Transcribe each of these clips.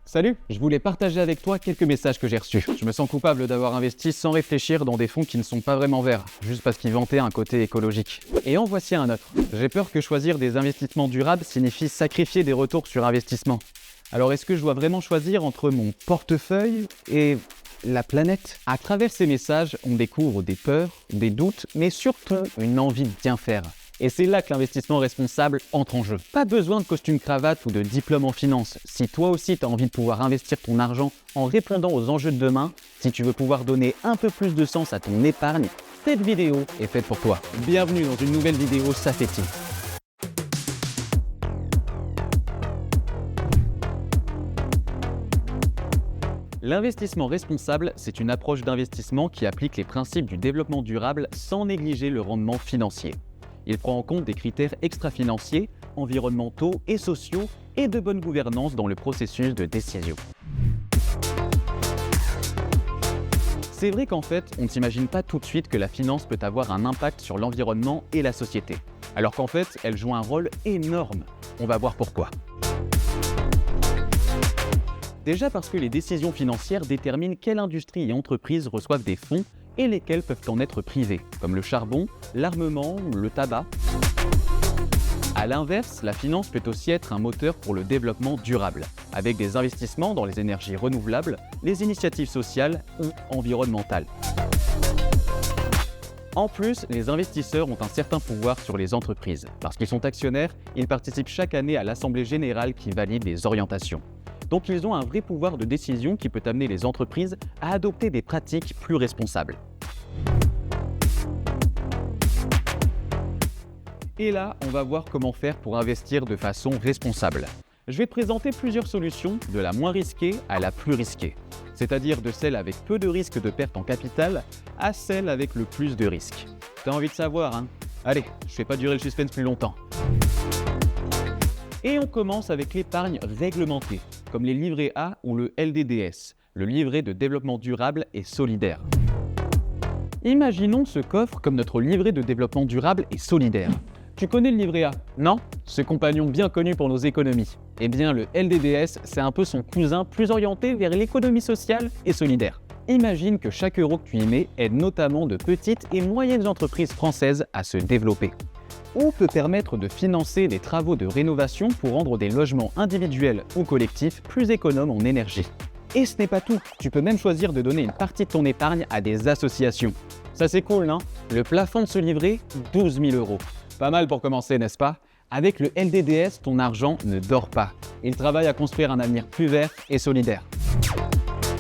Salut! Je voulais partager avec toi quelques messages que j'ai reçus. Je me sens coupable d'avoir investi sans réfléchir dans des fonds qui ne sont pas vraiment verts, juste parce qu'ils vantaient un côté écologique. Et en voici un autre. J'ai peur que choisir des investissements durables signifie sacrifier des retours sur investissement. Alors est-ce que je dois vraiment choisir entre mon portefeuille et la planète? À travers ces messages, on découvre des peurs, des doutes, mais surtout une envie de bien faire. Et c'est là que l'investissement responsable entre en jeu. Pas besoin de costume cravate ou de diplôme en finance. Si toi aussi tu as envie de pouvoir investir ton argent en répondant aux enjeux de demain, si tu veux pouvoir donner un peu plus de sens à ton épargne, cette vidéo est faite pour toi. Bienvenue dans une nouvelle vidéo Safety. L'investissement responsable, c'est une approche d'investissement qui applique les principes du développement durable sans négliger le rendement financier. Il prend en compte des critères extra-financiers, environnementaux et sociaux et de bonne gouvernance dans le processus de décision. C'est vrai qu'en fait, on ne s'imagine pas tout de suite que la finance peut avoir un impact sur l'environnement et la société, alors qu'en fait, elle joue un rôle énorme. On va voir pourquoi. Déjà parce que les décisions financières déterminent quelles industries et entreprises reçoivent des fonds et lesquelles peuvent en être privées, comme le charbon, l'armement ou le tabac. A l'inverse, la finance peut aussi être un moteur pour le développement durable, avec des investissements dans les énergies renouvelables, les initiatives sociales ou environnementales. En plus, les investisseurs ont un certain pouvoir sur les entreprises. Parce qu'ils sont actionnaires, ils participent chaque année à l'Assemblée générale qui valide les orientations. Donc ils ont un vrai pouvoir de décision qui peut amener les entreprises à adopter des pratiques plus responsables. Et là, on va voir comment faire pour investir de façon responsable. Je vais te présenter plusieurs solutions, de la moins risquée à la plus risquée. C'est-à-dire de celle avec peu de risque de perte en capital à celle avec le plus de risques. T'as envie de savoir, hein? Allez, je fais pas durer le suspense plus longtemps. Et on commence avec l'épargne réglementée, comme les livrets A ou le LDDS, le livret de développement durable et solidaire. Imaginons ce coffre comme notre livret de développement durable et solidaire. Tu connais le livret A, non? Ce compagnon bien connu pour nos économies. Eh bien, le LDDS, c'est un peu son cousin plus orienté vers l'économie sociale et solidaire. Imagine que chaque euro que tu y mets aide notamment de petites et moyennes entreprises françaises à se développer. Ou peut permettre de financer des travaux de rénovation pour rendre des logements individuels ou collectifs plus économes en énergie. Et ce n'est pas tout, tu peux même choisir de donner une partie de ton épargne à des associations. Ça c'est cool, non? Le plafond de ce livret, 12 000 €. Pas mal pour commencer, n'est-ce pas? Avec le LDDS, ton argent ne dort pas. Il travaille à construire un avenir plus vert et solidaire.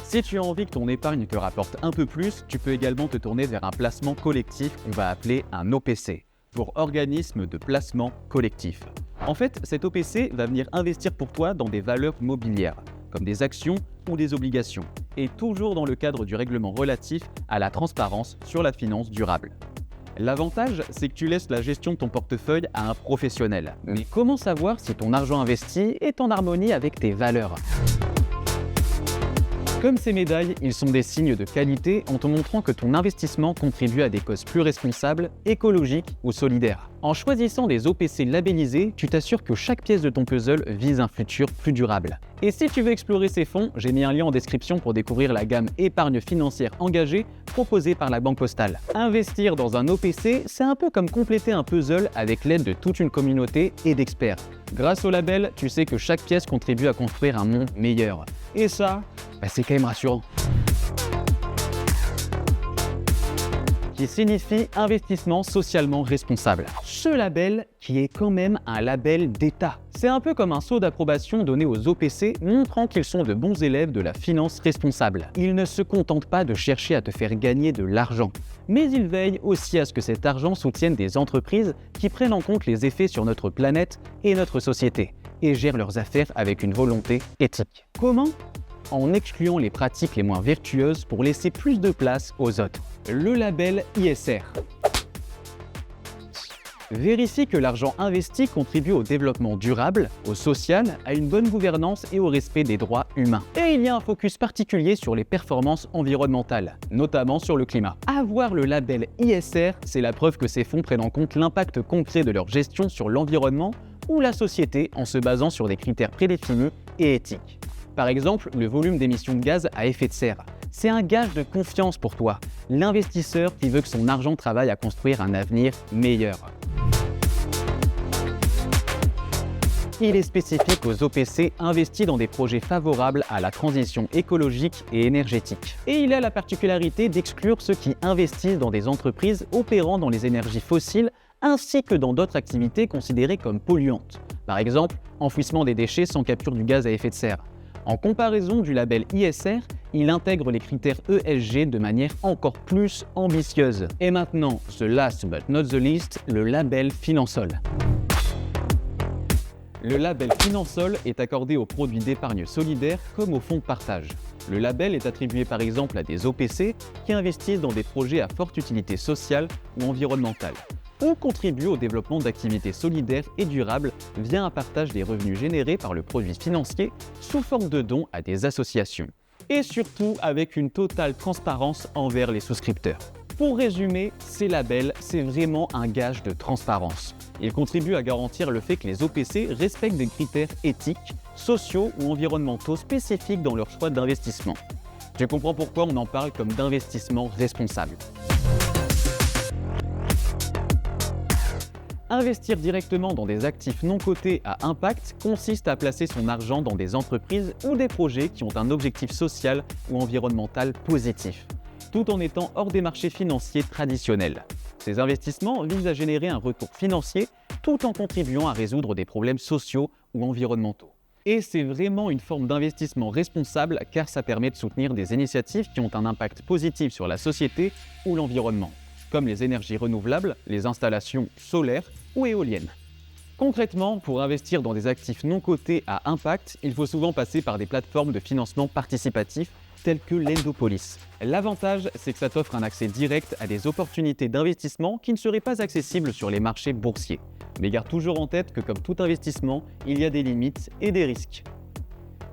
Si tu as envie que ton épargne te rapporte un peu plus, tu peux également te tourner vers un placement collectif qu'on va appeler un OPC. Pour organisme de placement collectif. En fait, cet OPC va venir investir pour toi dans des valeurs mobilières, comme des actions ou des obligations, et toujours dans le cadre du règlement relatif à la transparence sur la finance durable. L'avantage, c'est que tu laisses la gestion de ton portefeuille à un professionnel. Mais comment savoir si ton argent investi est en harmonie avec tes valeurs ? Comme ces médailles, ils sont des signes de qualité en te montrant que ton investissement contribue à des causes plus responsables, écologiques ou solidaires. En choisissant des OPC labellisés, tu t'assures que chaque pièce de ton puzzle vise un futur plus durable. Et si tu veux explorer ces fonds, j'ai mis un lien en description pour découvrir la gamme épargne financière engagée proposée par la Banque Postale. Investir dans un OPC, c'est un peu comme compléter un puzzle avec l'aide de toute une communauté et d'experts. Grâce au label, tu sais que chaque pièce contribue à construire un monde meilleur. Et ça, c'est quand même rassurant. Qui signifie investissement socialement responsable. Ce label qui est quand même un label d'État. C'est un peu comme un sceau d'approbation donné aux OPC montrant qu'ils sont de bons élèves de la finance responsable. Ils ne se contentent pas de chercher à te faire gagner de l'argent, mais ils veillent aussi à ce que cet argent soutienne des entreprises qui prennent en compte les effets sur notre planète et notre société et gèrent leurs affaires avec une volonté éthique. Comment ? En excluant les pratiques les moins vertueuses pour laisser plus de place aux autres. Le label ISR. Vérifie que l'argent investi contribue au développement durable, au social, à une bonne gouvernance et au respect des droits humains. Et il y a un focus particulier sur les performances environnementales, notamment sur le climat. Avoir le label ISR, c'est la preuve que ces fonds prennent en compte l'impact concret de leur gestion sur l'environnement ou la société en se basant sur des critères prédéfinis et éthiques. Par exemple, le volume d'émissions de gaz à effet de serre. C'est un gage de confiance pour toi, l'investisseur qui veut que son argent travaille à construire un avenir meilleur. Il est spécifique aux OPC investis dans des projets favorables à la transition écologique et énergétique. Et il a la particularité d'exclure ceux qui investissent dans des entreprises opérant dans les énergies fossiles ainsi que dans d'autres activités considérées comme polluantes. Par exemple, enfouissement des déchets sans capture du gaz à effet de serre. En comparaison du label ISR, il intègre les critères ESG de manière encore plus ambitieuse. Et maintenant, the last but not the least, le label Finansol. Le label Finansol est accordé aux produits d'épargne solidaire comme aux fonds de partage. Le label est attribué par exemple à des OPC qui investissent dans des projets à forte utilité sociale ou environnementale, ou contribuent au développement d'activités solidaires et durables via un partage des revenus générés par le produit financier sous forme de dons à des associations. Et surtout avec une totale transparence envers les souscripteurs. Pour résumer, ces labels, c'est vraiment un gage de transparence. Ils contribuent à garantir le fait que les OPC respectent des critères éthiques, sociaux ou environnementaux spécifiques dans leur choix d'investissement. Tu comprends pourquoi on en parle comme d'investissement responsable. Investir directement dans des actifs non cotés à impact consiste à placer son argent dans des entreprises ou des projets qui ont un objectif social ou environnemental positif, tout en étant hors des marchés financiers traditionnels. Ces investissements visent à générer un retour financier tout en contribuant à résoudre des problèmes sociaux ou environnementaux. Et c'est vraiment une forme d'investissement responsable car ça permet de soutenir des initiatives qui ont un impact positif sur la société ou l'environnement, comme les énergies renouvelables, les installations solaires ou éoliennes. Concrètement, pour investir dans des actifs non cotés à impact, il faut souvent passer par des plateformes de financement participatif telles que l'Endopolis. L'avantage, c'est que ça t'offre un accès direct à des opportunités d'investissement qui ne seraient pas accessibles sur les marchés boursiers. Mais garde toujours en tête que comme tout investissement, il y a des limites et des risques.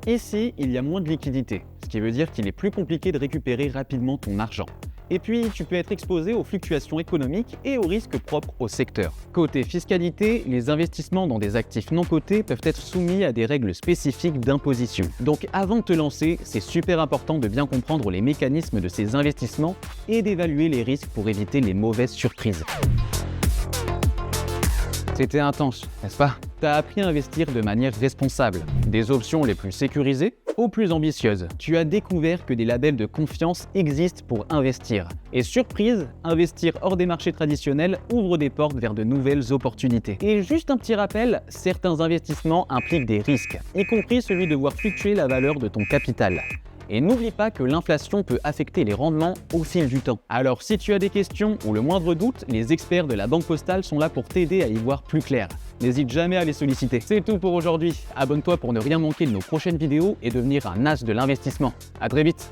Ici, il y a moins de liquidité, ce qui veut dire qu'il est plus compliqué de récupérer rapidement ton argent. Et puis, tu peux être exposé aux fluctuations économiques et aux risques propres au secteur. Côté fiscalité, les investissements dans des actifs non cotés peuvent être soumis à des règles spécifiques d'imposition. Donc avant de te lancer, c'est super important de bien comprendre les mécanismes de ces investissements et d'évaluer les risques pour éviter les mauvaises surprises. C'était intense, n'est-ce pas? T'as appris à investir de manière responsable, des options les plus sécurisées aux plus ambitieuses. Tu as découvert que des labels de confiance existent pour investir. Et surprise, investir hors des marchés traditionnels ouvre des portes vers de nouvelles opportunités. Et juste un petit rappel, certains investissements impliquent des risques, y compris celui de voir fluctuer la valeur de ton capital. Et n'oublie pas que l'inflation peut affecter les rendements au fil du temps. Alors si tu as des questions ou le moindre doute, les experts de la Banque Postale sont là pour t'aider à y voir plus clair. N'hésite jamais à les solliciter. C'est tout pour aujourd'hui. Abonne-toi pour ne rien manquer de nos prochaines vidéos et devenir un as de l'investissement. À très vite.